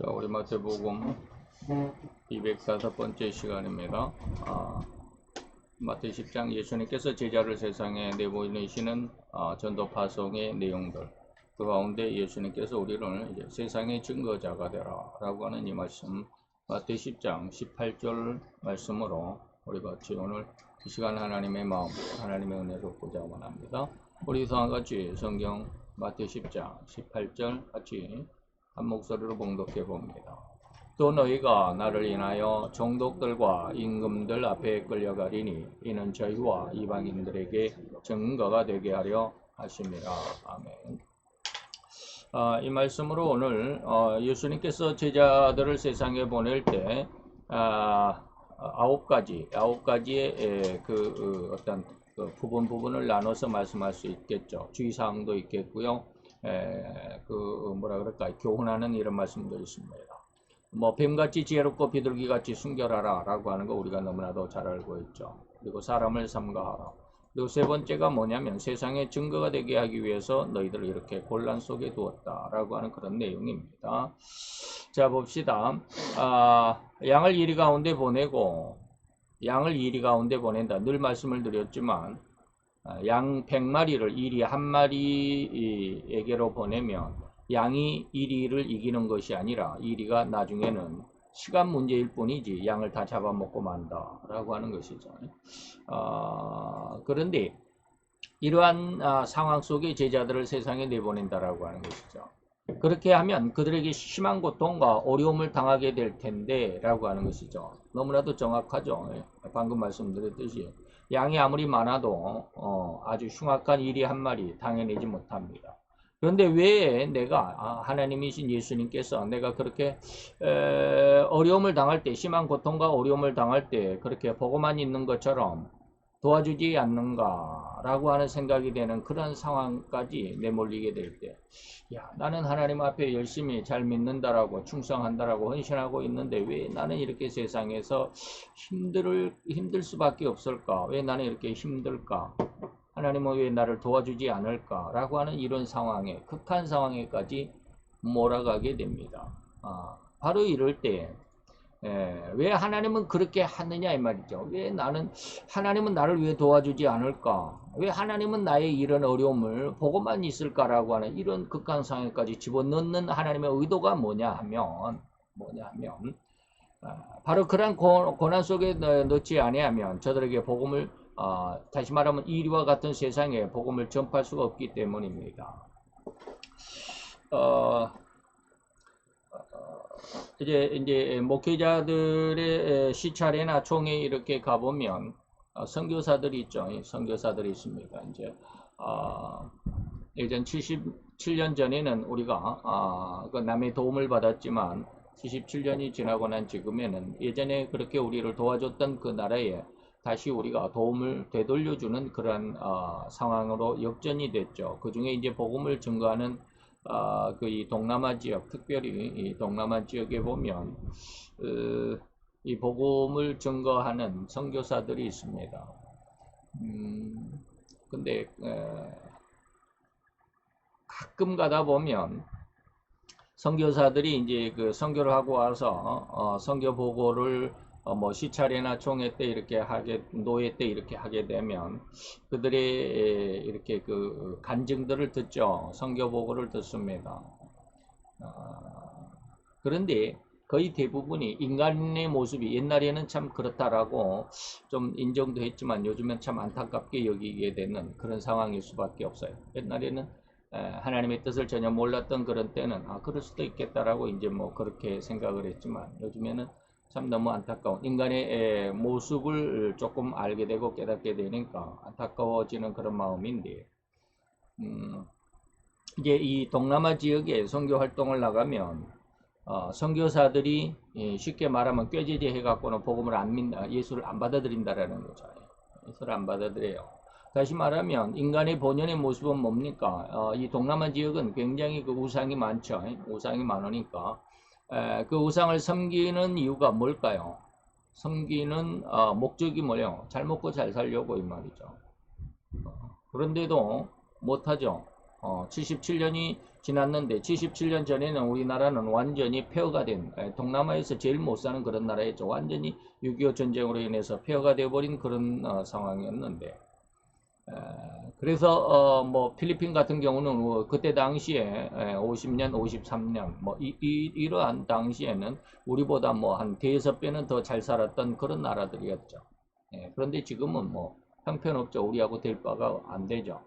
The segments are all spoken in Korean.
자, 우리 마태복음 205번째 시간입니다. 마태 10장 예수님께서 제자를 세상에 내보내시는 전도 파송의 내용들, 그 가운데 예수님께서 우리를 이제 세상의 증거자가 되라 라고 하는 이 말씀, 마태 10장 18절 말씀으로 우리 같이 오늘 이 시간 하나님의 마음, 하나님의 은혜를 얻고자 원합니다. 우리 이와 같이 성경 마태 10장 18절 같이 한 목소리로 봉독해 봅니다. 또 너희가 나를 인하여 종독들과 임금들 앞에 끌려가리니 이는 저희와 이방인들에게 증거가 되게 하려 하심이라. 아멘. 이 말씀으로 오늘 예수님께서 제자들을 세상에 보낼 때 아홉 가지의 어떤 부분을 나눠서 말씀할 수 있겠죠. 주의사항도 있겠고요. 교훈하는 이런 말씀도 있습니다. 뱀같이 지혜롭고 비둘기같이 순결하라 라고 하는 거 우리가 너무나도 잘 알고 있죠. 그리고 사람을 삼가하라. 그리고 세 번째가 뭐냐면 세상에 증거가 되게 하기 위해서 너희들을 이렇게 곤란 속에 두었다 라고 하는 그런 내용입니다. 자, 봅시다. 양을 이리 가운데 보낸다. 늘 말씀을 드렸지만 양 100마리를 이리 한 마리에게로 보내면 양이 이리를 이기는 것이 아니라 이리가 나중에는 시간 문제일 뿐이지 양을 다 잡아먹고 만다 라고 하는 것이죠. 그런데 이러한 상황 속에 제자들을 세상에 내보낸다라고 하는 것이죠. 그렇게 하면 그들에게 심한 고통과 어려움을 당하게 될 텐데 라고 하는 것이죠. 너무나도 정확하죠. 방금 말씀드렸듯이 양이 아무리 많아도 아주 흉악한 이리 한 마리 당해내지 못합니다. 그런데 왜 내가 하나님이신 예수님께서 내가 그렇게 어려움을 당할 때, 심한 고통과 어려움을 당할 때 그렇게 보고만 있는 것처럼 도와주지 않는가 라고 하는 생각이 되는 그런 상황까지 내몰리게 될 때, 나는 하나님 앞에 열심히 잘 믿는다라고 충성한다라고 헌신하고 있는데 왜 나는 이렇게 세상에서 힘들 수밖에 없을까? 왜 나는 이렇게 힘들까? 하나님은 왜 나를 도와주지 않을까? 라고 하는 이런 상황에, 극한 상황에까지 몰아가게 됩니다. 바로 이럴 때 왜 하나님은 그렇게 하느냐 이 말이죠. 하나님은 나를 왜 도와주지 않을까? 왜 하나님은 나의 이런 어려움을 보고만 있을까라고 하는 이런 극한 상황까지 집어넣는 하나님의 의도가 뭐냐 하면 바로 그런 고난 속에 넣지 아니하면 저들에게 복음을 다시 말하면 이리와 같은 세상에 복음을 전파할 수가 없기 때문입니다. 이제 목회자들의 시찰이나 총회 이렇게 가보면 선교사들이 있죠. 선교사들이 있습니다. 이제 예전 77년 전에는 우리가 그 남의 도움을 받았지만 77년이 지나고 난 지금에는 예전에 그렇게 우리를 도와줬던 그 나라에 다시 우리가 도움을 되돌려주는 그런 상황으로 역전이 됐죠. 그 중에 이제 복음을 증거하는 이 동남아 지역, 특별히 이 동남아 지역에 보면 이 복음을 증거하는 선교사들이 있습니다. 근데 가끔 가다 보면 선교사들이 이제 그 선교를 하고 와서 선교 보고를 시찰이나 총회 때 이렇게 노예 때 이렇게 하게 되면 그들의 이렇게 그 간증들을 듣죠. 선교 보고를 듣습니다. 그런데 거의 대부분이 인간의 모습이 옛날에는 참 그렇다라고 좀 인정도 했지만 요즘엔 참 안타깝게 여기게 되는 그런 상황일 수밖에 없어요. 옛날에는 하나님의 뜻을 전혀 몰랐던 그런 때는 그럴 수도 있겠다라고 이제 그렇게 생각을 했지만 요즘에는 참 너무 안타까운 인간의 모습을 조금 알게 되고 깨닫게 되니까 안타까워지는 그런 마음인데 이제 이 동남아 지역에 선교 활동을 나가면 선교사들이 쉽게 말하면 꾀지지 해갖고는 복음을 안 믿나 예수를 안 받아들인다라는 거죠. 예수를 안 받아들여요. 다시 말하면 인간의 본연의 모습은 뭡니까? 이 동남아 지역은 굉장히 그 우상이 많죠. 우상이 많으니까 그 우상을 섬기는 이유가 뭘까요? 섬기는 목적이 뭐예요? 잘 먹고 잘 살려고 이 말이죠. 그런데도 못하죠. 77년이 지났는데 77년 전에는 우리나라는 완전히 폐허가 된 동남아에서 제일 못 사는 그런 나라였죠. 완전히 6.25 전쟁으로 인해서 폐허가 되어버린 그런 상황이었는데 그래서 뭐 필리핀 같은 경우는 그때 당시에 50년, 53년 뭐 이러한 당시에는 우리보다 뭐 한 대여섯 배는 더 잘 살았던 그런 나라들이었죠. 그런데 지금은 뭐 형편없죠. 우리하고 될 바가 안 되죠.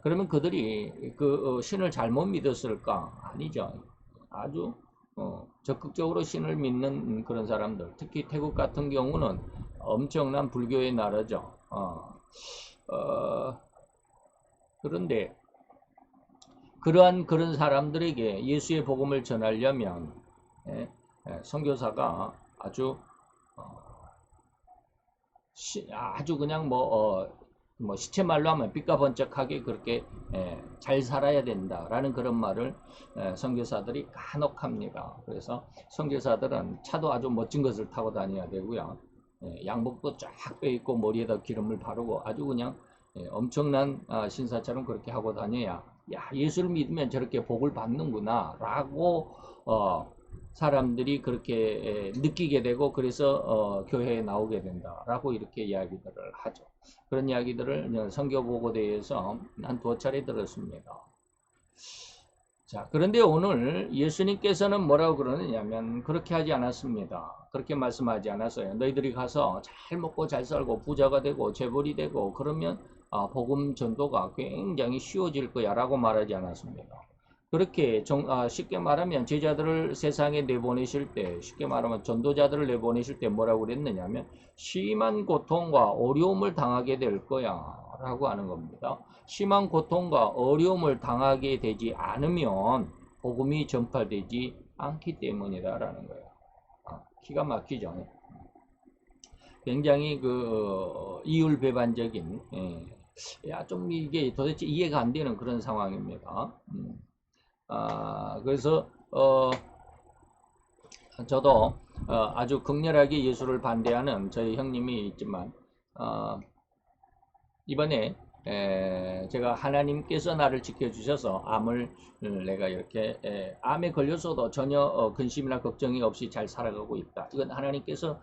그러면 그들이 그 신을 잘못 믿었을까? 아니죠. 아주 적극적으로 신을 믿는 그런 사람들, 특히 태국 같은 경우는 엄청난 불교의 나라죠. 그런데 그런 사람들에게 예수의 복음을 전하려면 선교사가 아주 그냥 뭐 시체말로 하면 삐까번쩍하게 그렇게 잘 살아야 된다라는 그런 말을 선교사들이 간혹 합니다. 그래서 선교사들은 차도 아주 멋진 것을 타고 다녀야 되고요. 양복도 쫙 빼입고 머리에다 기름을 바르고 아주 그냥 엄청난 신사처럼 그렇게 하고 다녀야 예수를 믿으면 저렇게 복을 받는구나 라고 사람들이 그렇게 느끼게 되고 그래서 교회에 나오게 된다라고 이렇게 이야기들을 하죠. 그런 이야기들을 선교보고대에서 한 두어 차례 들었습니다. 자, 그런데 오늘 예수님께서는 뭐라고 그러느냐면 그렇게 하지 않았습니다. 그렇게 말씀하지 않았어요. 너희들이 가서 잘 먹고 잘 살고 부자가 되고 재벌이 되고 그러면 복음 전도가 굉장히 쉬워질 거야 라고 말하지 않았습니다. 그렇게 쉽게 말하면 제자들을 세상에 내보내실 때, 쉽게 말하면 전도자들을 내보내실 때 뭐라고 그랬느냐면 심한 고통과 어려움을 당하게 될 거야 라고 하는 겁니다. 심한 고통과 어려움을 당하게 되지 않으면 복음이 전파되지 않기 때문이다 라는 거예요. 기가 막히죠. 굉장히 이율배반적인 좀 이게 도대체 이해가 안 되는 그런 상황입니다. 그래서 저도 아주 극렬하게 예수를 반대하는 저희 형님이 있지만 이번에 제가 하나님께서 나를 지켜주셔서 암을 내가 이렇게 암에 걸려서도 전혀 근심이나 걱정이 없이 잘 살아가고 있다. 이건 하나님께서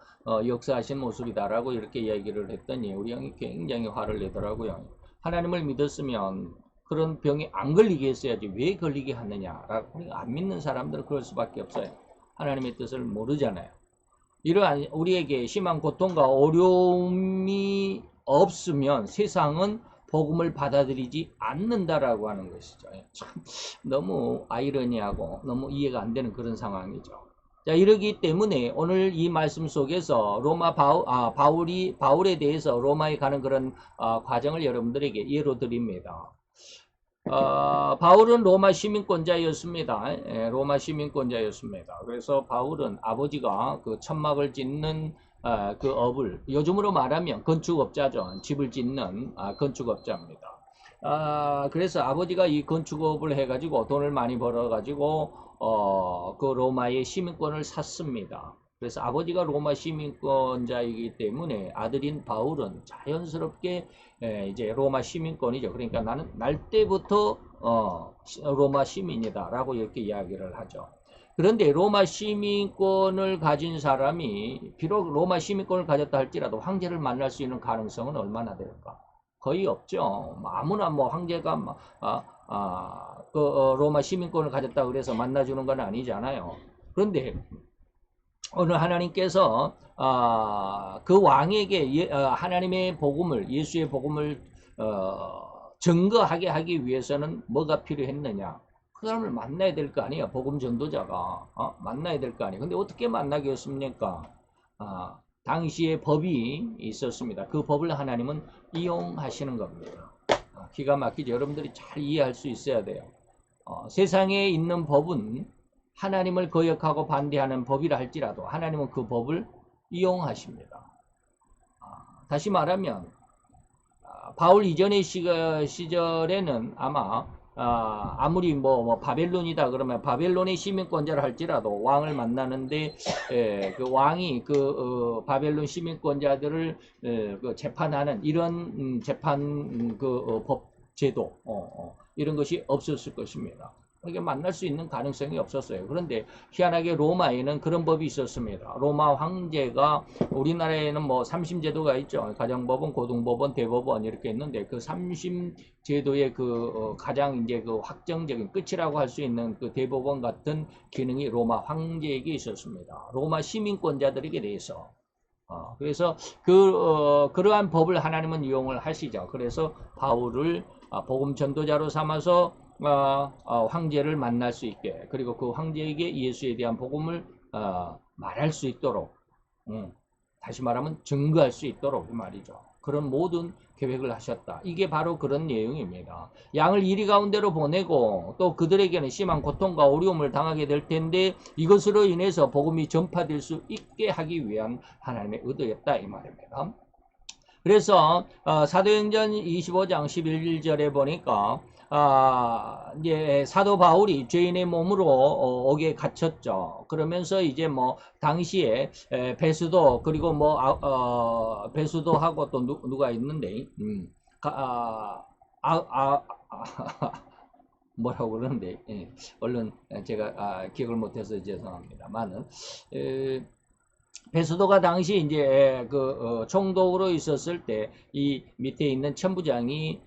역사하신 모습이다라고 이렇게 이야기를 했더니 우리 형이 굉장히 화를 내더라고요. 하나님을 믿었으면 그런 병에 안 걸리게 했어야지 왜 걸리게 하느냐라고. 안 믿는 사람들은 그럴 수밖에 없어요. 하나님의 뜻을 모르잖아요. 이러한 우리에게 심한 고통과 어려움이 없으면 세상은 복음을 받아들이지 않는다라고 하는 것이죠. 참 너무 아이러니하고 너무 이해가 안 되는 그런 상황이죠. 자, 이러기 때문에 오늘 이 말씀 속에서 바울에 대해서 로마에 가는 그런 과정을 여러분들에게 예로 드립니다. 바울은 로마 시민권자였습니다. 로마 시민권자였습니다. 그래서 바울은 아버지가 그 천막을 짓는 그 업을 요즘으로 말하면 건축업자죠. 집을 짓는 건축업자입니다. 그래서 아버지가 이 건축업을 해가지고 돈을 많이 벌어가지고 그 로마의 시민권을 샀습니다. 그래서 아버지가 로마 시민권자이기 때문에 아들인 바울은 자연스럽게 이제 로마 시민권이죠. 그러니까 나는 날 때부터 로마 시민이다 라고 이렇게 이야기를 하죠. 그런데 로마 시민권을 가진 사람이 비록 로마 시민권을 가졌다 할지라도 황제를 만날 수 있는 가능성은 얼마나 될까? 거의 없죠. 아무나 뭐 황제가 로마 시민권을 가졌다 그래서 만나주는 건 아니잖아요. 그런데 오늘 하나님께서 그 왕에게 하나님의 복음을 예수의 복음을 증거하게 하기 위해서는 뭐가 필요했느냐? 그 사람을 만나야 될 거 아니에요. 복음 전도자가 만나야 될 거 아니에요. 근데 어떻게 만나게 했습니까? 당시에 법이 있었습니다. 그 법을 하나님은 이용하시는 겁니다. 기가 막히죠. 여러분들이 잘 이해할 수 있어야 돼요. 세상에 있는 법은 하나님을 거역하고 반대하는 법이라 할지라도 하나님은 그 법을 이용하십니다. 다시 말하면 바울 이전의 시절에는 아마 아무리 뭐 바벨론이다 그러면 바벨론의 시민권자를 할지라도 왕을 만나는데 그 왕이 바벨론 시민권자들을 재판하는 이런 재판 법 제도 이런 것이 없었을 것입니다. 이렇게 만날 수 있는 가능성이 없었어요. 그런데 희한하게 로마에는 그런 법이 있었습니다. 로마 황제가 우리나라에는 뭐 삼심제도가 있죠. 가정법원, 고등법원, 대법원 이렇게 있는데 그 삼심제도의 그 가장 이제 그 확정적인 끝이라고 할 수 있는 그 대법원 같은 기능이 로마 황제에게 있었습니다. 로마 시민권자들에게 대해서. 그래서 그러한 법을 하나님은 이용을 하시죠. 그래서 바울을 복음 전도자로 삼아서 황제를 만날 수 있게, 그리고 그 황제에게 예수에 대한 복음을 말할 수 있도록, 다시 말하면 증거할 수 있도록 그 말이죠. 그런 모든 계획을 하셨다. 이게 바로 그런 내용입니다. 양을 이리 가운데로 보내고 또 그들에게는 심한 고통과 어려움을 당하게 될 텐데 이것으로 인해서 복음이 전파될 수 있게 하기 위한 하나님의 의도였다 이 말입니다. 그래서 사도행전 25장 11절에 보니까 이제 사도 바울이 죄인의 몸으로 옥에 갇혔죠. 그러면서 이제 뭐 당시에 베스도 그리고 뭐 베스도하고 또 누가 있는데 뭐라고 그러는데 얼른 제가 기억을 못해서 죄송합니다만은 베스도가 당시 이제 그 총독으로 있었을 때 이 밑에 있는 천부장이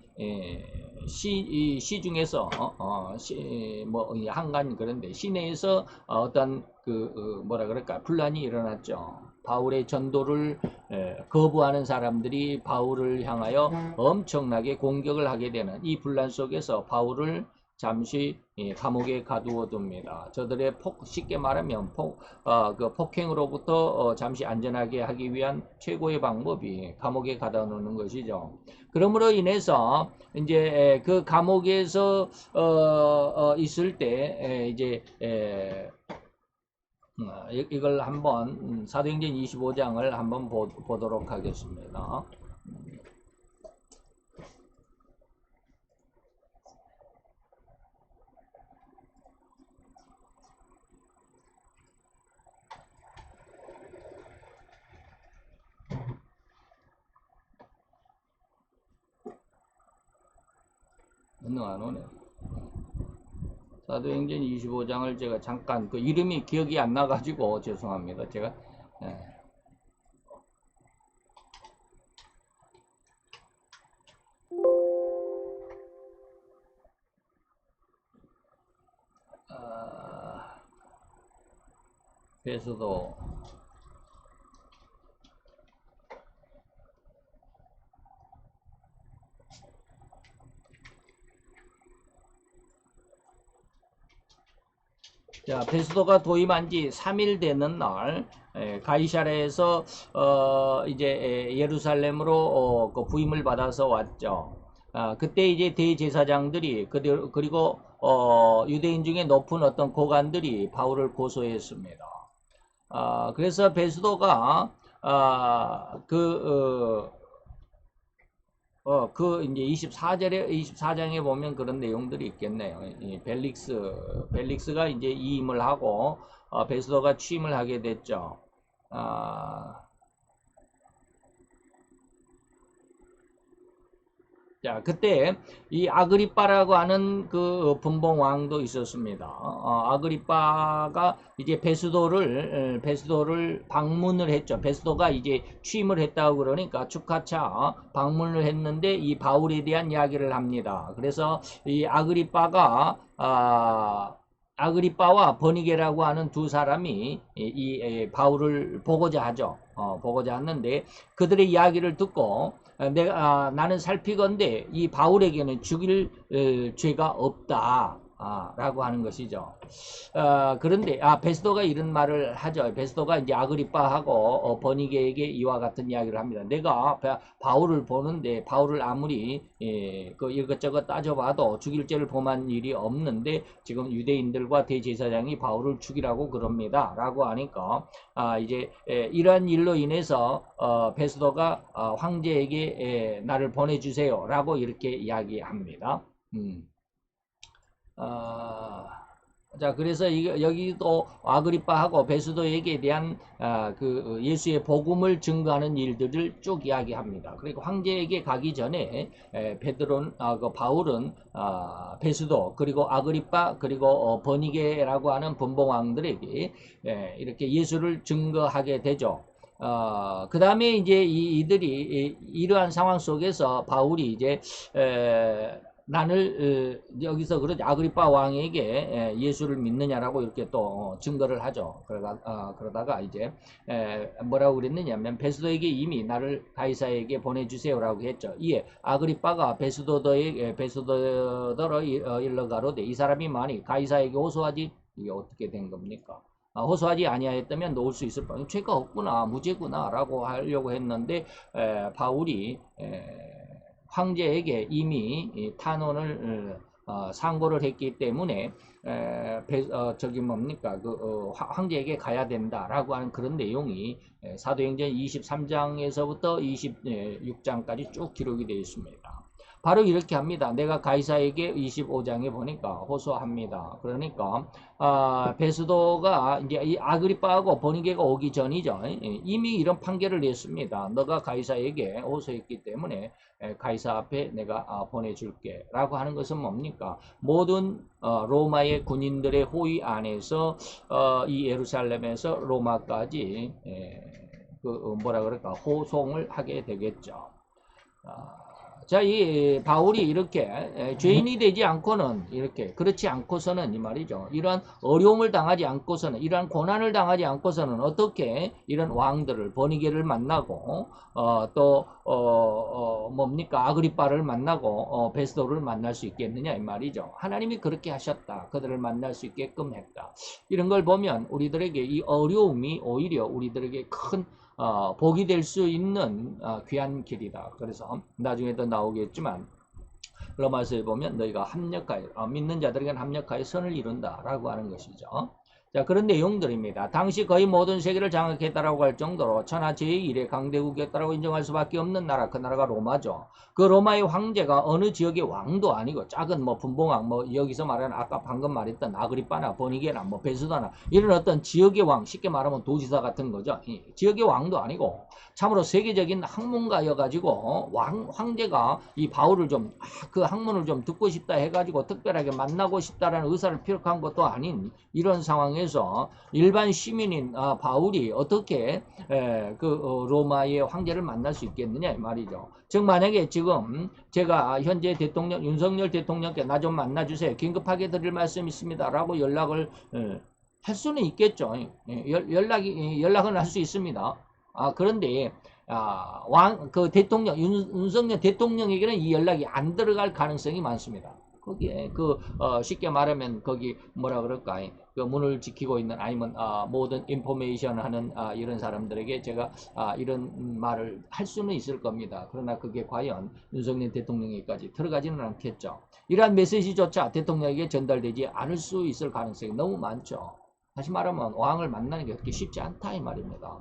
시중에서 뭐 한간 그런데 시내에서 어떤 그 뭐라 그럴까 분란이 일어났죠. 바울의 전도를 거부하는 사람들이 바울을 향하여 엄청나게 공격을 하게 되는 이 분란 속에서 바울을 잠시 감옥에 가두어 둡니다. 저들의 쉽게 말하면 그 폭행으로부터 잠시 안전하게 하기 위한 최고의 방법이 감옥에 가둬 놓는 것이죠. 그러므로 인해서 이제 그 감옥에서 있을 때 이제 이걸 한번 사도행전 25장을 한번 보도록 하겠습니다. 안 오네. 사도행전 25장을 제가 잠깐 그 이름이 기억이 안 나가지고 죄송합니다. 제가 베스도 자, 베스도가 도입한 지 3일 되는 날 가이사랴에서 이제 예루살렘으로 그 부임을 받아서 왔죠. 그때 이제 대제사장들이 그리고 유대인 중에 높은 어떤 고관들이 바울을 고소했습니다. 그래서 베스도가 그 이제 24장에 보면 그런 내용들이 있겠네요. 이 벨릭스가 이제 이임을 하고 베스도가 취임을 하게 됐죠. 자, 그때 이 아그리빠라고 하는 그 분봉 왕도 있었습니다. 아그리빠가 이제 베스도를 방문을 했죠. 베스도가 이제 취임을 했다고 그러니까 축하차 방문을 했는데 이 바울에 대한 이야기를 합니다. 그래서 이 아그리빠와 버니게라고 하는 두 사람이 이 바울을 보고자 하죠. 보고자 하는데 그들의 이야기를 듣고 나는 살피건대 이 바울에게는 죽일 죄가 없다. 라고 하는 것이죠. 그런데 베스도가 이런 말을 하죠. 베스도가 이제 아그리빠하고 버니게에게 이와 같은 이야기를 합니다. 내가 바울을 보는데 바울을 아무리 그 이것저것 따져봐도 죽일 죄를 범한 일이 없는데 지금 유대인들과 대제사장이 바울을 죽이라고 그럽니다. 라고 하니까 이제 이러한 일로 인해서 베스도가 황제에게 나를 보내주세요. 라고 이렇게 이야기합니다. 자, 그래서 여기도 아그리빠하고 베스도에게 대한 그 예수의 복음을 증거하는 일들을 쭉 이야기합니다. 그리고 황제에게 가기 전에 그 바울은 베스도 그리고 아그리빠 그리고 버니게라고 하는 분봉왕들에게 이렇게 예수를 증거하게 되죠. 그 다음에 이제 이들이 이러한 상황 속에서 바울이 이제 나를 여기서 그러지 아그리빠 왕에게 예수를 믿느냐라고 이렇게 또 증거를 하죠. 그러다가 이제 뭐라고 그랬느냐면 베스도에게 이미 나를 가이사에게 보내주세요라고 했죠. 이에 아그리빠가 베스도더러 일러가로되 이 사람이 만일 가이사에게 호소하지 이게 어떻게 된 겁니까? 호소하지 아니하였다면 놓을 수 있을 뻔. 죄가 없구나, 무죄구나라고 하려고 했는데 바울이 황제에게 이미 탄원을 상고를 했기 때문에 저기 뭡니까 황제에게 가야 된다라고 하는 그런 내용이 사도행전 23장에서부터 26장까지 쭉 기록이 되어 있습니다. 바로 이렇게 합니다. 내가 가이사에게 25장에 보니까 호소합니다. 그러니까 베스도가 이제 이 아그리빠하고 버니게가 오기 전이죠. 이미 이런 판결을 냈습니다. 너가 가이사에게 호소했기 때문에 가이사 앞에 내가 보내줄게 라고 하는 것은 뭡니까? 모든 로마의 군인들의 호위 안에서 이 예루살렘에서 로마까지 뭐라 그럴까 호송을 하게 되겠죠. 자, 이 바울이 이렇게 죄인이 되지 않고는 이렇게 그렇지 않고서는 이 말이죠. 이러한 어려움을 당하지 않고서는 이러한 고난을 당하지 않고서는 어떻게 이런 왕들을 버니게를 만나고 또 뭡니까 아그리빠를 만나고 베스도를 만날 수 있겠느냐 이 말이죠. 하나님이 그렇게 하셨다. 그들을 만날 수 있게끔 했다. 이런 걸 보면 우리들에게 이 어려움이 오히려 우리들에게 큰 복이 될 수 있는 귀한 길이다. 그래서 나중에도 나오겠지만 로마서에 보면 너희가 합력하여 믿는 자들에게는 합력하여 선을 이룬다 라고 하는 것이죠. 자, 그런 내용들입니다. 당시 거의 모든 세계를 장악했다라고 할 정도로 천하 제1의 강대국이었다라고 인정할 수밖에 없는 나라, 그 나라가 로마죠. 그 로마의 황제가 어느 지역의 왕도 아니고 작은 뭐 분봉왕, 뭐 여기서 말하는 아까 방금 말했던 아그리빠나 버니게나 뭐 베스도나 이런 어떤 지역의 왕, 쉽게 말하면 도지사 같은 거죠. 지역의 왕도 아니고 참으로 세계적인 학문가여가지고 황제가 이 바울을 좀 그 학문을 좀 듣고 싶다 해가지고 특별하게 만나고 싶다라는 의사를 표력한 것도 아닌 이런 상황에서 일반 시민인 바울이 어떻게 로마의 황제를 만날 수 있겠느냐 이 말이죠. 즉 만약에 지금 제가 현재 대통령 윤석열 대통령께 나 좀 만나주세요. 긴급하게 드릴 말씀 있습니다. 라고 연락을 할 수는 있겠죠. 연락은 할 수 있습니다. 그런데 그 대통령 윤석열 대통령에게는 이 연락이 안 들어갈 가능성이 많습니다. 거기에 쉽게 말하면 거기 뭐라 그럴까 그 문을 지키고 있는 아니면 모든 인포메이션 하는 이런 사람들에게 제가 이런 말을 할 수는 있을 겁니다. 그러나 그게 과연 윤석열 대통령에게까지 들어가지는 않겠죠. 이러한 메시지조차 대통령에게 전달되지 않을 수 있을 가능성이 너무 많죠. 다시 말하면 왕을 만나는 게 그렇게 쉽지 않다 이 말입니다.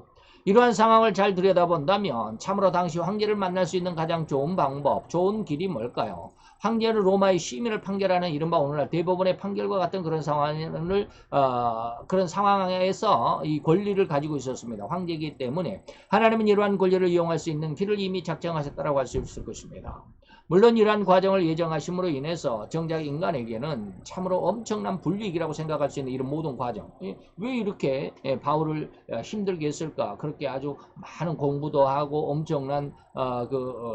이러한 상황을 잘 들여다본다면 참으로 당시 황제를 만날 수 있는 가장 좋은 방법, 좋은 길이 뭘까요? 황제는 로마의 시민을 판결하는 이른바 오늘날 대법원의 판결과 같은 그런 그런 상황에서 이 권리를 가지고 있었습니다. 황제이기 때문에 하나님은 이러한 권리를 이용할 수 있는 길을 이미 작정하셨다고 할 수 있을 것입니다. 물론 이러한 과정을 예정하심으로 인해서 정작 인간에게는 참으로 엄청난 불이익이라고 생각할 수 있는 이런 모든 과정. 왜 이렇게 바울을 힘들게 했을까? 그렇게 아주 많은 공부도 하고 엄청난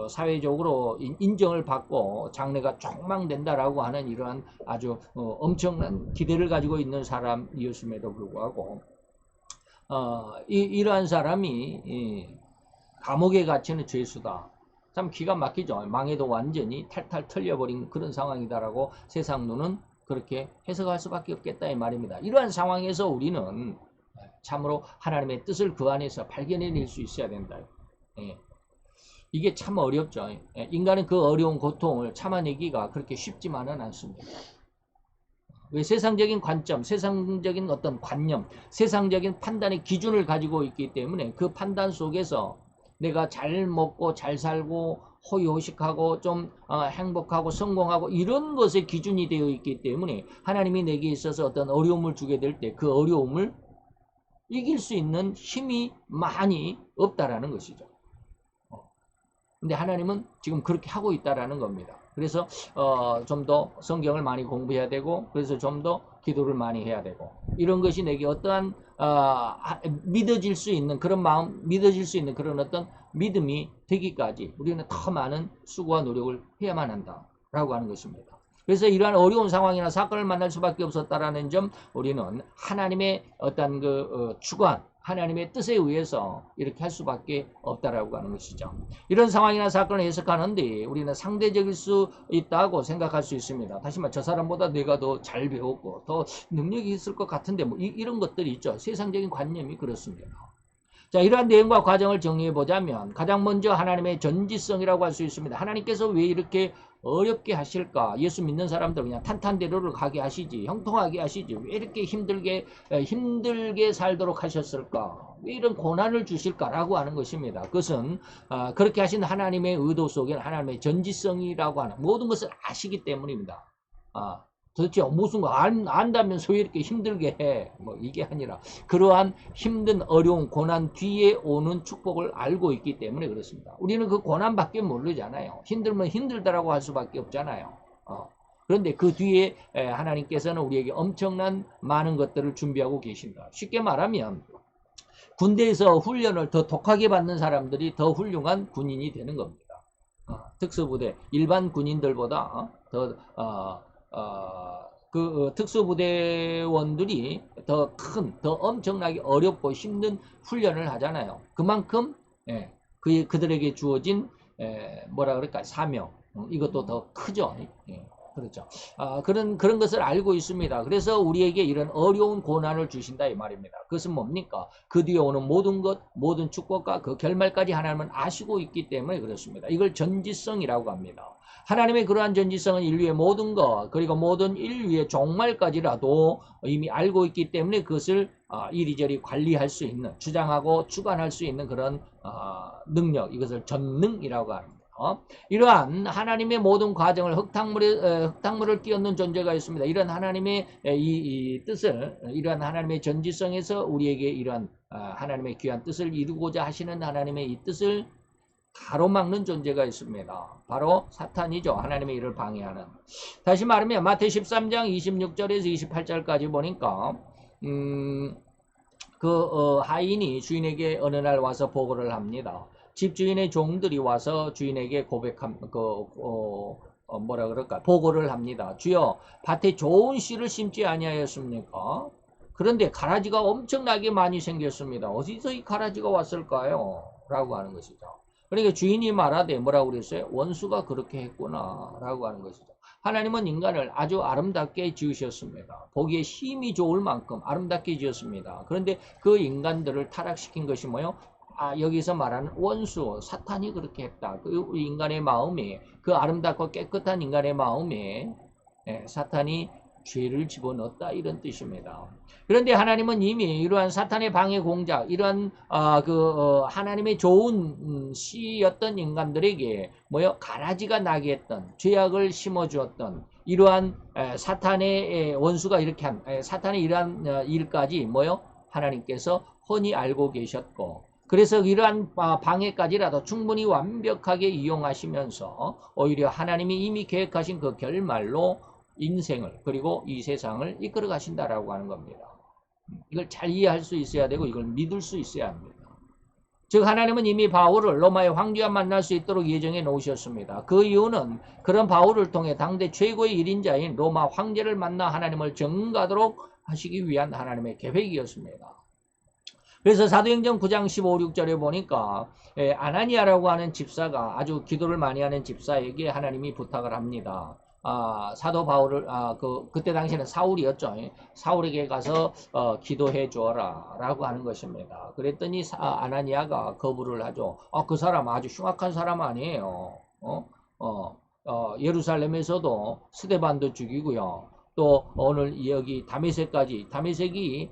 사회적으로 인정을 받고 장래가 촉망된다라고 하는 이러한 아주 엄청난 기대를 가지고 있는 사람이었음에도 불구하고 이러한 사람이 감옥에 갇히는 죄수다. 참 기가 막히죠. 망해도 완전히 탈탈 털려버린 그런 상황이다라고 세상 눈은 그렇게 해석할 수밖에 없겠다 이 말입니다. 이러한 상황에서 우리는 참으로 하나님의 뜻을 그 안에서 발견해낼 수 있어야 된다. 이게 참 어렵죠. 인간은 그 어려운 고통을 참아내기가 그렇게 쉽지만은 않습니다. 왜 세상적인 관점, 세상적인 어떤 관념, 세상적인 판단의 기준을 가지고 있기 때문에 그 판단 속에서 내가 잘 먹고 잘 살고 호의호식하고 좀 행복하고 성공하고 이런 것에 기준이 되어 있기 때문에 하나님이 내게 있어서 어떤 어려움을 주게 될 때 그 어려움을 이길 수 있는 힘이 많이 없다라는 것이죠. 근데 하나님은 지금 그렇게 하고 있다라는 겁니다. 그래서 좀 더 성경을 많이 공부해야 되고, 그래서 좀 더 기도를 많이 해야 되고, 이런 것이 내게 어떠한 믿어질 수 있는 그런 마음, 믿어질 수 있는 그런 어떤 믿음이 되기까지 우리는 더 많은 수고와 노력을 해야만 한다라고 하는 것입니다. 그래서 이러한 어려운 상황이나 사건을 만날 수밖에 없었다라는 점, 우리는 하나님의 어떤 그 주관, 하나님의 뜻에 의해서 이렇게 할 수밖에 없다라고 하는 것이죠. 이런 상황이나 사건을 해석하는데 우리는 상대적일 수 있다고 생각할 수 있습니다. 다시 말해 저 사람보다 내가 더 잘 배웠고 더 능력이 있을 것 같은데 뭐 이런 것들이 있죠. 세상적인 관념이 그렇습니다. 자, 이러한 내용과 과정을 정리해 보자면 가장 먼저 하나님의 전지성이라고 할 수 있습니다. 하나님께서 왜 이렇게 어렵게 하실까? 예수 믿는 사람들 그냥 탄탄대로를 가게 하시지, 형통하게 하시지, 왜 이렇게 힘들게 살도록 하셨을까? 왜 이런 고난을 주실까라고 하는 것입니다. 그것은 그렇게 하신 하나님의 의도 속에는 하나님의 전지성이라고 하는 모든 것을 아시기 때문입니다. 도대체 무슨 거 안다면서 왜 이렇게 힘들게 해? 뭐 이게 아니라 그러한 힘든 어려운 고난 뒤에 오는 축복을 알고 있기 때문에 그렇습니다. 우리는 그 고난밖에 모르잖아요. 힘들면 힘들다라고 할 수밖에 없잖아요. 그런데 그 뒤에 하나님께서는 우리에게 엄청난 많은 것들을 준비하고 계신다. 쉽게 말하면 군대에서 훈련을 더 독하게 받는 사람들이 더 훌륭한 군인이 되는 겁니다. 특수부대 일반 군인들보다 그 특수부대원들이 더 엄청나게 어렵고 힘든 훈련을 하잖아요. 그만큼 그들에게 주어진 뭐라 그럴까 사명 이것도 더 크죠. 그렇죠. 그런 것을 알고 있습니다. 그래서 우리에게 이런 어려운 고난을 주신다 이 말입니다. 그것은 뭡니까? 그 뒤에 오는 모든 것, 모든 축복과 그 결말까지 하나님은 아시고 있기 때문에 그렇습니다. 이걸 전지성이라고 합니다. 하나님의 그러한 전지성은 인류의 모든 것, 그리고 모든 인류의 종말까지라도 이미 알고 있기 때문에 그것을 이리저리 관리할 수 있는, 주장하고 주관할 수 있는 그런 능력, 이것을 전능이라고 합니다. 이러한 하나님의 모든 과정을 흙탕물을 끼얹는 존재가 있습니다. 이런 하나님의 이 뜻을, 이러한 하나님의 전지성에서 우리에게 이러한 하나님의 귀한 뜻을 이루고자 하시는 하나님의 이 뜻을 가로막는 존재가 있습니다. 바로 사탄이죠. 하나님의 일을 방해하는. 다시 말하면 마태 13장 26절에서 28절까지 보니까 하인이 주인에게 어느 날 와서 보고를 합니다. 집주인의 종들이 와서 주인에게 뭐라 그럴까 보고를 합니다. 주여 밭에 좋은 씨를 심지 아니하였습니까? 그런데 가라지가 엄청나게 많이 생겼습니다. 어디서 이 가라지가 왔을까요? 라고 하는 것이죠. 그러니까 주인이 말하되 뭐라고 그랬어요? 원수가 그렇게 했구나 라고 하는 것이죠. 하나님은 인간을 아주 아름답게 지으셨습니다. 보기에 힘이 좋을 만큼 아름답게 지었습니다. 그런데 그 인간들을 타락시킨 것이 뭐예요? 여기서 말하는 원수, 사탄이 그렇게 했다. 그 인간의 마음에, 그 아름답고 깨끗한 인간의 마음에 사탄이 죄를 집어넣었다 이런 뜻입니다. 그런데 하나님은 이미 이러한 사탄의 방해 공작, 이러한 하나님의 좋은 씨였던 인간들에게 가라지가 나게 했던, 죄악을 심어주었던 이러한 사탄의 원수가 이렇게 한 사탄의 이러한 일까지 하나님께서 훤히 알고 계셨고, 그래서 이러한 방해까지라도 충분히 완벽하게 이용하시면서 오히려 하나님이 이미 계획하신 그 결말로 인생을 그리고 이 세상을 이끌어 가신다라고 하는 겁니다. 이걸 잘 이해할 수 있어야 되고 이걸 믿을 수 있어야 합니다. 즉 하나님은 이미 바울을 로마의 황제와 만날 수 있도록 예정해 놓으셨습니다. 그 이유는 그런 바울을 통해 당대 최고의 일인자인 로마 황제를 만나 하나님을 전가하도록 하시기 위한 하나님의 계획이었습니다. 그래서 사도행전 9장 15, 16절에 보니까 아나니아라고 하는 집사가 아주 기도를 많이 하는 집사에게 하나님이 부탁을 합니다. 사도 바울을 그때 당시에는 사울이었죠. 사울에게 가서 기도해 주어라 라고 하는 것입니다. 그랬더니 아나니아가 거부를 하죠. 그 사람 아주 흉악한 사람 아니에요. 예루살렘에서도 스데반도 죽이고요. 또 오늘 여기 다메섹이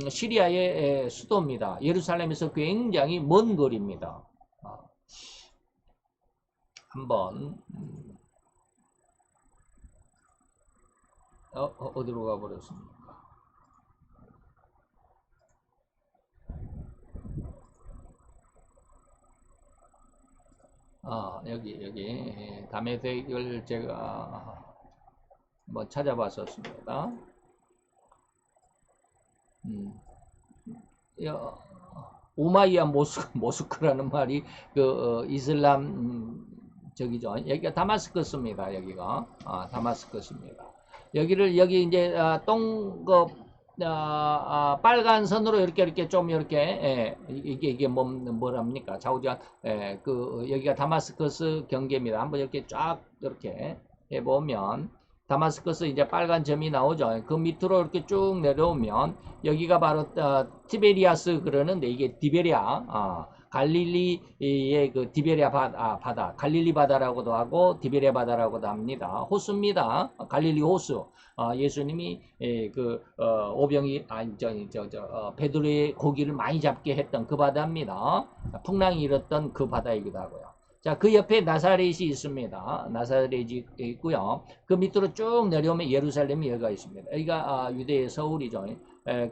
시리아의 수도입니다. 예루살렘에서 굉장히 먼 거리입니다. 한번 어디로 가버렸습니까? 여기 담에색을 제가 뭐 찾아봤었습니다. 우마이야 모스크라는 말이 이슬람 저기죠. 여기가 다마스커스입니다. 여기가 다마스커스입니다. 여기 이제 빨간 선으로 이렇게 좀 이렇게 이게 뭐랍니까? 좌우지간 여기가 다마스커스 경계입니다. 한번 이렇게 쫙 이렇게 해보면 다마스커스 이제 빨간 점이 나오죠. 그 밑으로 이렇게 쭉 내려오면 여기가 바로 티베리아스 그러는데 이게 디베리아 갈릴리의 그 디베리아 바다 갈릴리 바다라고도 하고 디베리아 바다라고도 합니다. 호수입니다. 갈릴리 호수. 예수님이 오병이 베드로의 고기를 많이 잡게 했던 그 바다입니다. 풍랑이 일었던 그 바다이기도 하고요. 자, 그 옆에 나사렛이 있습니다. 나사렛이 있고요. 그 밑으로 쭉 내려오면 예루살렘이 여기가 있습니다. 여기가 유대의 서울이죠.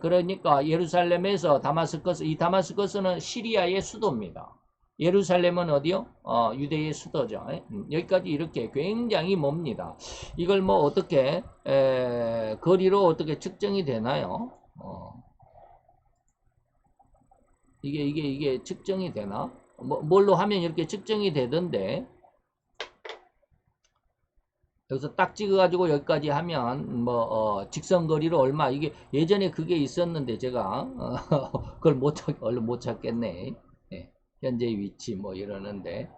그러니까 예루살렘에서 이 다마스커스는 시리아의 수도입니다. 예루살렘은 어디요? 유대의 수도죠. 여기까지 이렇게 굉장히 멉니다. 이걸 뭐 어떻게 거리로 어떻게 측정이 되나요? 이게 측정이 되나? 뭘로 하면 이렇게 측정이 되던데 여기서 딱 찍어가지고 여기까지 하면 직선거리로 얼마 이게 예전에 그게 있었는데 제가 그걸 얼른 못 찾겠네. 현재 위치 뭐 이러는데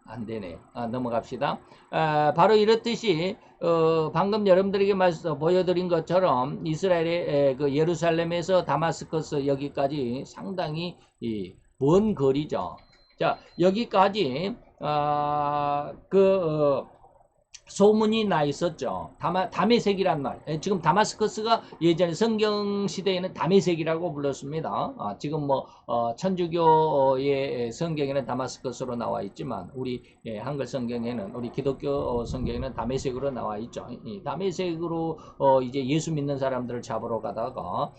안 되네. 넘어갑시다. 바로 이렇듯이 방금 여러분들에게 보여드린 것처럼 이스라엘의 그 예루살렘에서 다마스커스 여기까지 상당히 먼 거리죠. 자, 여기까지 소문이 나 있었죠. 다메섹이란 말. 지금 다마스커스가 예전에 성경 시대에는 다메섹이라고 불렀습니다. 지금 천주교의 성경에는 다마스커스로 나와 있지만 우리 한글 성경에는 우리 기독교 성경에는 다메섹으로 나와 있죠. 이 다메섹으로 이제 예수 믿는 사람들을 잡으러 가다가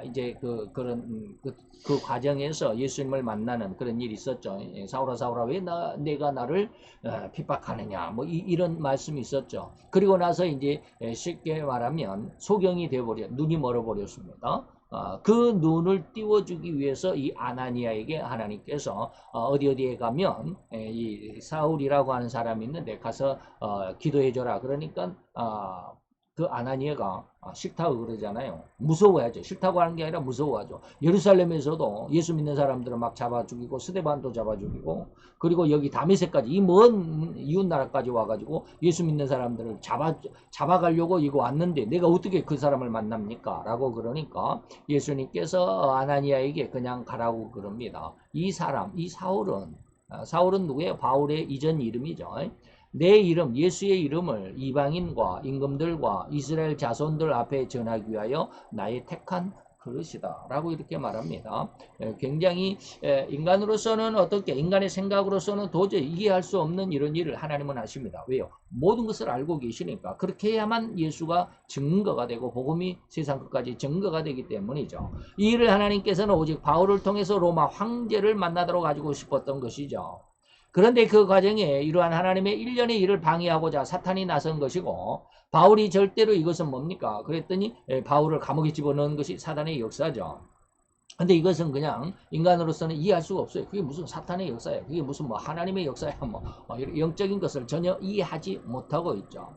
이제 그 과정에서 예수님을 만나는 그런 일이 있었죠. 사울아 왜 내가 나를 핍박하느냐 뭐 이런 말씀이 있었죠. 그리고 나서 이제 쉽게 말하면 소경이 되어버려 눈이 멀어버렸습니다. 그 눈을 띄워주기 위해서 이 아나니아에게 하나님께서 어디에 가면 이 사울이라고 하는 사람이 있는데 가서 기도해줘라. 그러니까 그 아나니아가 싫다고 그러잖아요. 무서워하죠. 싫다고 하는 게 아니라 무서워하죠. 예루살렘에서도 예수 믿는 사람들을 막 잡아 죽이고 스데반도 잡아 죽이고 그리고 여기 다메섹까지 이 먼 이웃 나라까지 와가지고 예수 믿는 사람들을 잡아가려고 이거 왔는데 내가 어떻게 그 사람을 만납니까? 라고 그러니까 예수님께서 아나니아에게 그냥 가라고 그럽니다. 이 사울은 누구예요? 바울의 이전 이름이죠. 내 이름 예수의 이름을 이방인과 임금들과 이스라엘 자손들 앞에 전하기 위하여 나의 택한 그릇이다 라고 이렇게 말합니다. 굉장히 인간으로서는 어떻게 인간의 생각으로서는 도저히 이해할 수 없는 이런 일을 하나님은 하십니다. 왜요? 모든 것을 알고 계시니까 그렇게 해야만 예수가 증거가 되고 복음이 세상 끝까지 증거가 되기 때문이죠. 이 일을 하나님께서는 오직 바울을 통해서 로마 황제를 만나도록 가지고 싶었던 것이죠. 그런데 그 과정에 이러한 하나님의 일련의 일을 방해하고자 사탄이 나선 것이고 바울이 절대로 이것은 뭡니까? 그랬더니 바울을 감옥에 집어넣은 것이 사탄의 역사죠. 근데 이것은 그냥 인간으로서는 이해할 수가 없어요. 그게 무슨 사탄의 역사예요. 그게 무슨 하나님의 역사야. 영적인 것을 전혀 이해하지 못하고 있죠.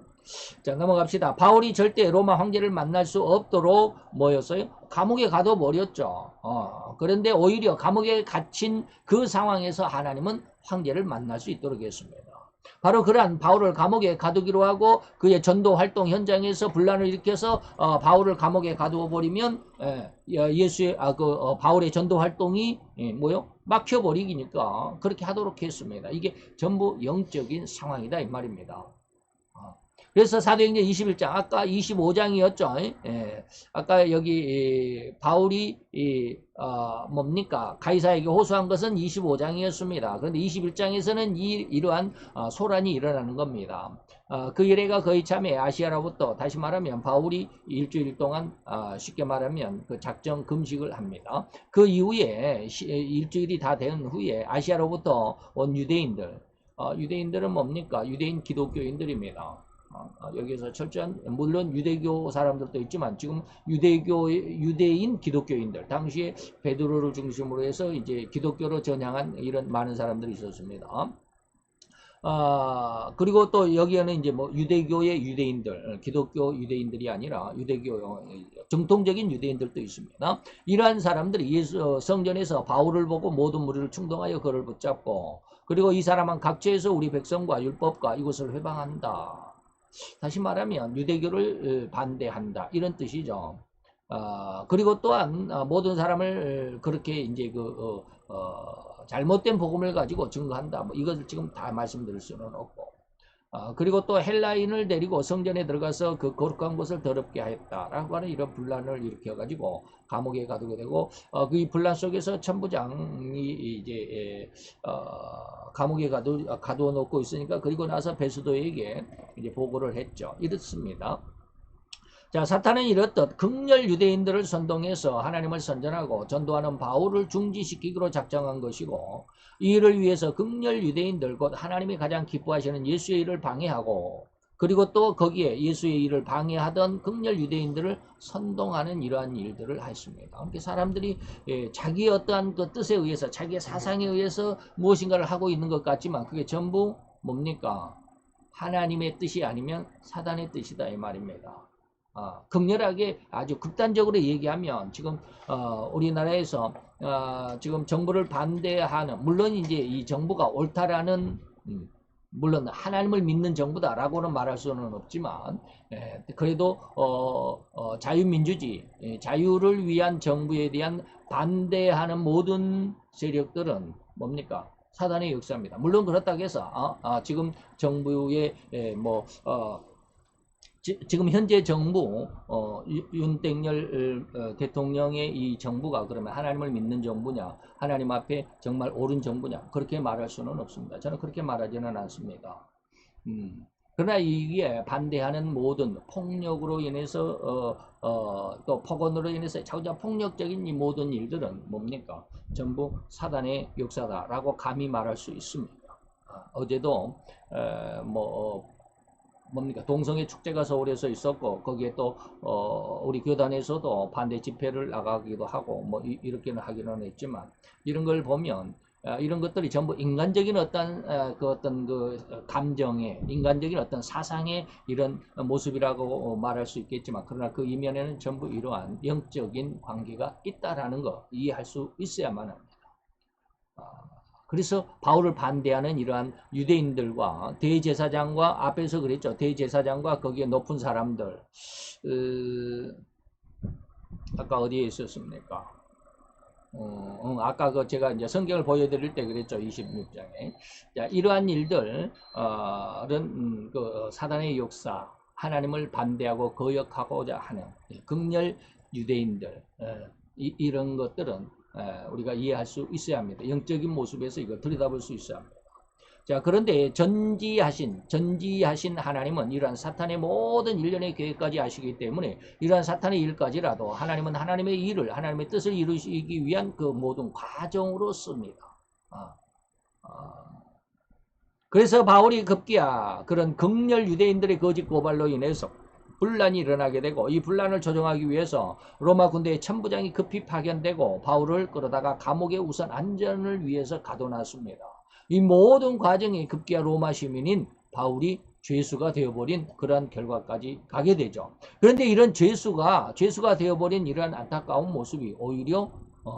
자, 넘어갑시다. 바울이 절대 로마 황제를 만날 수 없도록 뭐였어요? 감옥에 가둬버렸죠. 그런데 오히려 감옥에 갇힌 그 상황에서 하나님은 황제를 만날 수 있도록 했습니다. 바로 그러한 바울을 감옥에 가두기로 하고 그의 전도 활동 현장에서 분란을 일으켜서 바울을 감옥에 가두어 버리면 바울의 전도 활동이 막혀버리니까 그렇게 하도록 했습니다. 이게 전부 영적인 상황이다 이 말입니다. 그래서 사도행전 21장 아까 25장이었죠. 예. 아까 여기 바울이 뭡니까? 가이사에게 호소한 것은 25장이었습니다. 그런데 21장에서는 이러한 소란이 일어나는 겁니다. 그 일회가 거의 참에 아시아로부터 다시 말하면 바울이 일주일 동안 쉽게 말하면 그 작정 금식을 합니다. 그 이후에 일주일이 다 된 후에 아시아로부터 온 유대인들, 유대인들은 뭡니까? 유대인 기독교인들입니다. 여기서 철저한 물론 유대교 사람들도 있지만 지금 유대인 기독교인들 당시에 베드로를 중심으로 해서 이제 기독교로 전향한 이런 많은 사람들이 있었습니다. 그리고 또 여기에는 이제 뭐 유대교의 유대인들, 기독교 유대인들이 아니라 유대교 정통적인 유대인들도 있습니다. 이러한 사람들이 예수 성전에서 바울을 보고 모든 무리를 충동하여 그를 붙잡고 그리고 이 사람은 각처에서 우리 백성과 율법과 이것을 회방한다. 다시 말하면 유대교를 반대한다 이런 뜻이죠. 그리고 또한 모든 사람을 그렇게 이제 잘못된 복음을 가지고 증거한다. 뭐 이것을 지금 다 말씀드릴 수는 없고. 그리고 또 헬라인을 데리고 성전에 들어가서 그 거룩한 곳을 더럽게 하였다라고 하는 이런 분란을 일으켜가지고 감옥에 가두게 되고 그 분란 속에서 천부장이 이제 감옥에 가두어 놓고 있으니까 그리고 나서 베스도에게 이제 보고를 했죠. 이렇습니다. 자, 사탄은 이렇듯 극렬 유대인들을 선동해서 하나님을 선전하고 전도하는 바울을 중지시키기로 작정한 것이고 이 일을 위해서 극렬 유대인들 곧 하나님이 가장 기뻐하시는 예수의 일을 방해하고 그리고 또 거기에 예수의 일을 방해하던 극렬 유대인들을 선동하는 이러한 일들을 했습니다. 그러니까 사람들이 자기의 어떠한 그 뜻에 의해서 자기의 사상에 의해서 무엇인가를 하고 있는 것 같지만 그게 전부 뭡니까? 하나님의 뜻이 아니면 사단의 뜻이다 이 말입니다. 극렬하게 아주 극단적으로 얘기하면 지금 우리나라에서 지금 정부를 반대하는 물론 이제 이 정부가 옳다라는 물론 하나님을 믿는 정부다라고는 말할 수는 없지만 그래도 자유민주주의 자유를 위한 정부에 대한 반대하는 모든 세력들은 뭡니까? 사단의 역사입니다. 물론 그렇다고 해서 지금 정부의 지금 현재 정부 윤석열 대통령의 이 정부가 그러면 하나님을 믿는 정부냐 하나님 앞에 정말 옳은 정부냐 그렇게 말할 수는 없습니다. 저는 그렇게 말하지는 않습니다. 그러나 이게 반대하는 모든 폭력으로 인해서 또 폭언으로 인해서 자꾸자 폭력적인 이 모든 일들은 뭡니까? 전부 사단의 역사다라고 감히 말할 수 있습니다. 어제도 뭡니까? 동성애 축제가 서울에서 있었고 거기에 또 우리 교단에서도 반대 집회를 나가기도 하고 뭐 이렇게는 하기는 했지만 이런 걸 보면 이런 것들이 전부 인간적인 어떤 그 감정의 인간적인 어떤 사상의 이런 모습이라고 말할 수 있겠지만 그러나 그 이면에는 전부 이러한 영적인 관계가 있다라는 거 이해할 수 있어야만 합니다. 그래서 바울을 반대하는 이러한 유대인들과 대제사장과 앞에서 그랬죠. 대제사장과 거기에 높은 사람들 아까 어디에 있었습니까? 아까 제가 이제 성경을 보여드릴 때 그랬죠. 26장에. 자, 이러한 일들은 그 사단의 역사, 하나님을 반대하고 거역하고자 하는 극렬 유대인들 이런 것들은 우리가 이해할 수 있어야 합니다. 영적인 모습에서 이걸 들여다볼 수 있어야 합니다. 자, 그런데 전지하신 하나님은 이러한 사탄의 모든 일련의 계획까지 아시기 때문에 이러한 사탄의 일까지라도 하나님은 하나님의 일을 하나님의 뜻을 이루시기 위한 그 모든 과정으로 씁니다. 그래서 바울이 급기야 그런 극렬 유대인들의 거짓 고발로 인해서 분란이 일어나게 되고 이 분란을 조정하기 위해서 로마 군대의 천부장이 급히 파견되고 바울을 끌어다가 감옥에 우선 안전을 위해서 가둬놨습니다. 이 모든 과정이 급기야 로마 시민인 바울이 죄수가 되어버린 그런 결과까지 가게 되죠. 그런데 이런 죄수가 되어버린 이러한 안타까운 모습이 오히려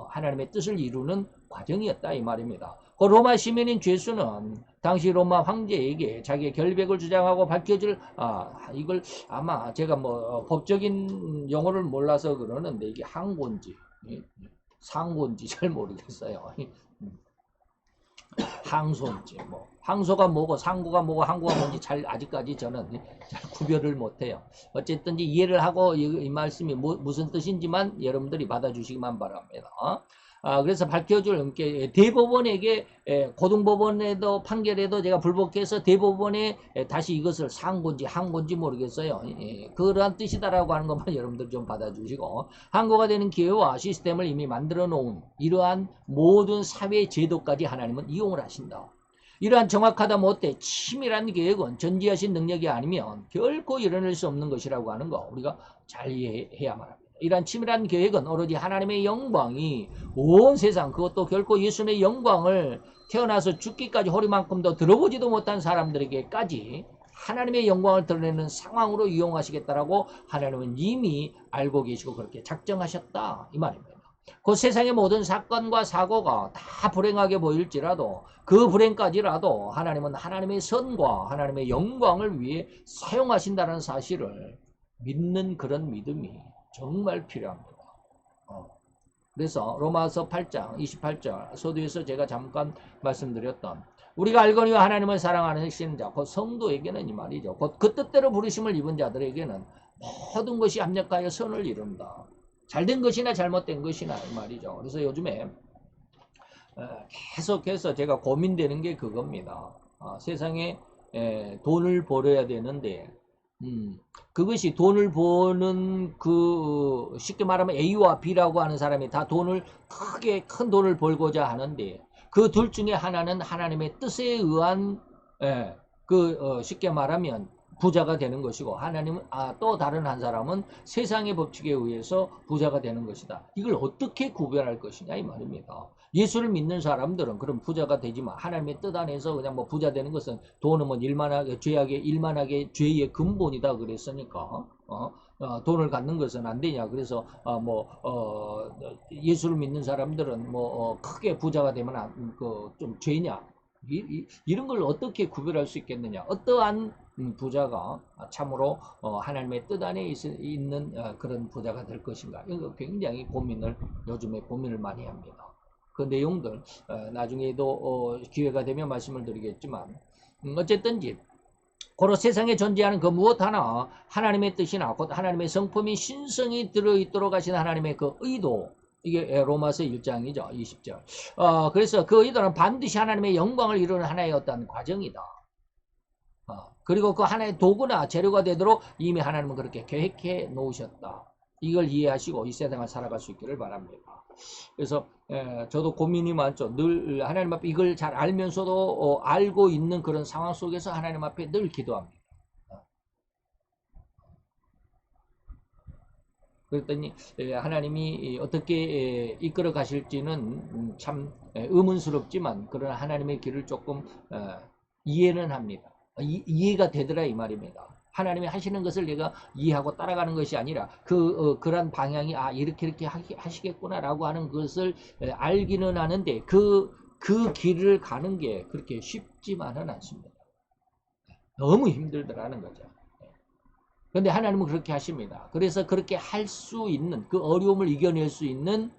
하나님의 뜻을 이루는 과정이었다 이 말입니다. 그 로마 시민인 죄수는 당시 로마 황제에게 자기의 결백을 주장하고 밝혀줄 이걸 아마 제가 뭐 법적인 용어를 몰라서 그러는데 이게 항고인지 상고인지 잘 모르겠어요. 항소인지 뭐 항소가 뭐고 상고가 뭐고 항고가 뭔지 잘 아직까지 저는 잘 구별을 못해요. 어쨌든지 이해를 하고 이 말씀이 무슨 뜻인지만 여러분들이 받아주시기만 바랍니다. 그래서 밝혀줄 대법원에게 고등법원에도 판결에도 제가 불복해서 대법원에 다시 이것을 상고인지 항고인지 모르겠어요. 그러한 뜻이다라고 하는 것만 여러분들 좀 받아주시고 항고가 되는 기회와 시스템을 이미 만들어 놓은 이러한 모든 사회 제도까지 하나님은 이용을 하신다. 이러한 정확하다 못해 치밀한 계획은 전지하신 능력이 아니면 결코 이뤄낼 수 없는 것이라고 하는 거 우리가 잘 이해해야만 합니다. 이러한 치밀한 계획은 오로지 하나님의 영광이 온 세상 그것도 결코 예수님의 영광을 태어나서 죽기까지 허리만큼도 들어보지도 못한 사람들에게까지 하나님의 영광을 드러내는 상황으로 이용하시겠다라고 하나님은 이미 알고 계시고 그렇게 작정하셨다 이 말입니다. 그 세상의 모든 사건과 사고가 다 불행하게 보일지라도 그 불행까지라도 하나님은 하나님의 선과 하나님의 영광을 위해 사용하신다는 사실을 믿는 그런 믿음이 정말 필요합니다. 그래서 로마서 8장 28절 서두에서 제가 잠깐 말씀드렸던 우리가 알거니와 하나님을 사랑하는 자 곧 성도에게는 이 말이죠. 곧 그 뜻대로 부르심을 입은 자들에게는 모든 것이 합력하여 선을 이룬다. 잘된 것이나 잘못된 것이나 이 말이죠. 그래서 요즘에 계속해서 제가 고민되는 게 그겁니다. 세상에 돈을 벌어야 되는데 그것이 돈을 버는 그 쉽게 말하면 A와 B라고 하는 사람이 다 돈을 크게 큰 돈을 벌고자 하는데 그 둘 중에 하나는 하나님의 뜻에 의한 쉽게 말하면 부자가 되는 것이고 하나님은 또 다른 한 사람은 세상의 법칙에 의해서 부자가 되는 것이다. 이걸 어떻게 구별할 것이냐 이 말입니다. 예수를 믿는 사람들은 그럼 부자가 되지만 하나님의 뜻 안에서 그냥 뭐 부자 되는 것은 돈은 뭐 일만하게 일만하게 죄의 근본이다 그랬으니까 돈을 갖는 것은 안 되냐. 그래서 예수를 믿는 사람들은 크게 부자가 되면 좀 죄냐. 이런 걸 어떻게 구별할 수 있겠느냐. 어떠한 부자가 참으로 하나님의 뜻 안에 있는 그런 부자가 될 것인가. 이거 굉장히 요즘에 고민을 많이 합니다. 그 내용들 나중에도 기회가 되면 말씀을 드리겠지만 어쨌든지 고로 세상에 존재하는 그 무엇 하나 하나님의 뜻이나 곧 하나님의 성품이 신성이 들어있도록 하신 하나님의 그 의도 이게 로마서 1장이죠. 20절. 그래서 그 의도는 반드시 하나님의 영광을 이루는 하나의 어떤 과정이다. 그리고 그 하나의 도구나 재료가 되도록 이미 하나님은 그렇게 계획해 놓으셨다. 이걸 이해하시고 이 세상을 살아갈 수 있기를 바랍니다. 그래서 저도 고민이 많죠. 늘 하나님 앞에 이걸 잘 알면서도 알고 있는 그런 상황 속에서 하나님 앞에 늘 기도합니다. 그랬더니 하나님이 어떻게 이끌어 가실지는 참 의문스럽지만 그러나 하나님의 길을 조금 이해는 합니다. 이해가 되더라 이 말입니다. 하나님이 하시는 것을 내가 이해하고 따라가는 것이 아니라 그런 방향이 이렇게 하시겠구나라고 하는 것을 알기는 하는데 그 길을 가는 게 그렇게 쉽지만은 않습니다. 너무 힘들더라는 거죠. 그런데 하나님은 그렇게 하십니다. 그래서 그렇게 할 수 있는 그 어려움을 이겨낼 수 있는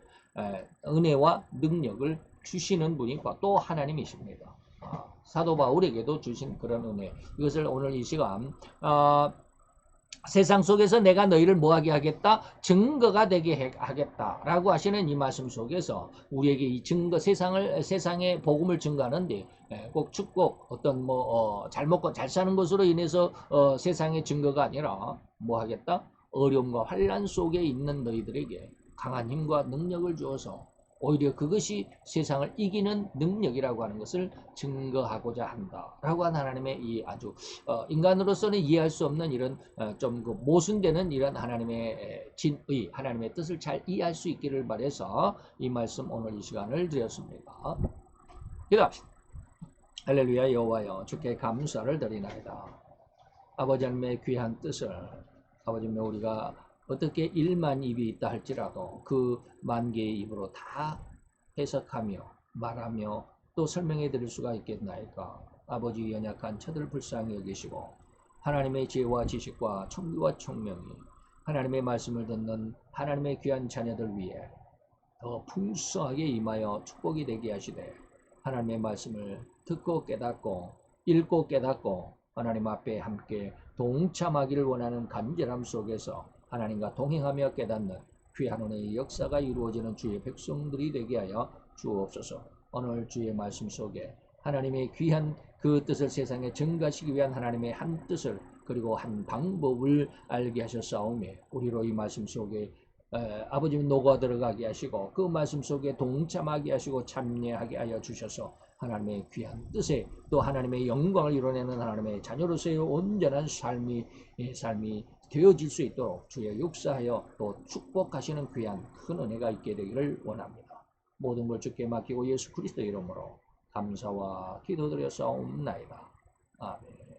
은혜와 능력을 주시는 분이 또 하나님이십니다. 사도 바울에게도 주신 그런 은혜. 이것을 오늘 이 시간 세상 속에서 내가 너희를 뭐하게 하겠다? 증거가 되게 하겠다라고 하시는 이 말씀 속에서 우리에게 이 세상의 복음을 증거하는데 꼭 축복 어떤 잘 먹고 잘 사는 것으로 인해서 세상의 증거가 아니라 뭐 하겠다? 어려움과 환난 속에 있는 너희들에게 강한 힘과 능력을 주어서 오히려 그것이 세상을 이기는 능력이라고 하는 것을 증거하고자 한다라고 하는 하나님의 이 아주 인간으로서는 이해할 수 없는 이런 좀 그 모순되는 이런 하나님의 진의, 하나님의 뜻을 잘 이해할 수 있기를 바라서 이 말씀 오늘 이 시간을 드렸습니다. 기도합시다. 할렐루야. 여호와여 주께 감사를 드리나이다. 아버지 하나님의 귀한 뜻을 아버지 하나님 우리가 어떻게 1만 입이 있다 할지라도 그 10,000개의 입으로 다 해석하며 말하며 또 설명해 드릴 수가 있겠나이까. 아버지 연약한 저들을 불쌍히 여기시고 하나님의 지혜와 지식과 청기와 총명이 하나님의 말씀을 듣는 하나님의 귀한 자녀들 위해 더 풍성하게 임하여 축복이 되게 하시되 하나님의 말씀을 듣고 깨닫고 읽고 깨닫고 하나님 앞에 함께 동참하기를 원하는 간절함 속에서 하나님과 동행하며 깨닫는 귀한 은혜의 역사가 이루어지는 주의 백성들이 되게 하여 주옵소서. 오늘 주의 말씀 속에 하나님의 귀한 그 뜻을 세상에 증가시키기 위한 하나님의 한 뜻을 그리고 한 방법을 알게 하셨사오며 우리로 이 말씀 속에 아버지님 녹아 들어가게 하시고 그 말씀 속에 동참하게 하시고 참여하게 하여 주셔서 하나님의 귀한 뜻에 또 하나님의 영광을 이뤄내는 하나님의 자녀로서의 온전한 삶이 되어질 수 있도록 주여 역사하여 또 축복하시는 귀한 큰 은혜가 있게 되기를 원합니다. 모든 걸 주께 맡기고 예수 그리스도 이름으로 감사와 기도드려 싸움나이다. 아멘.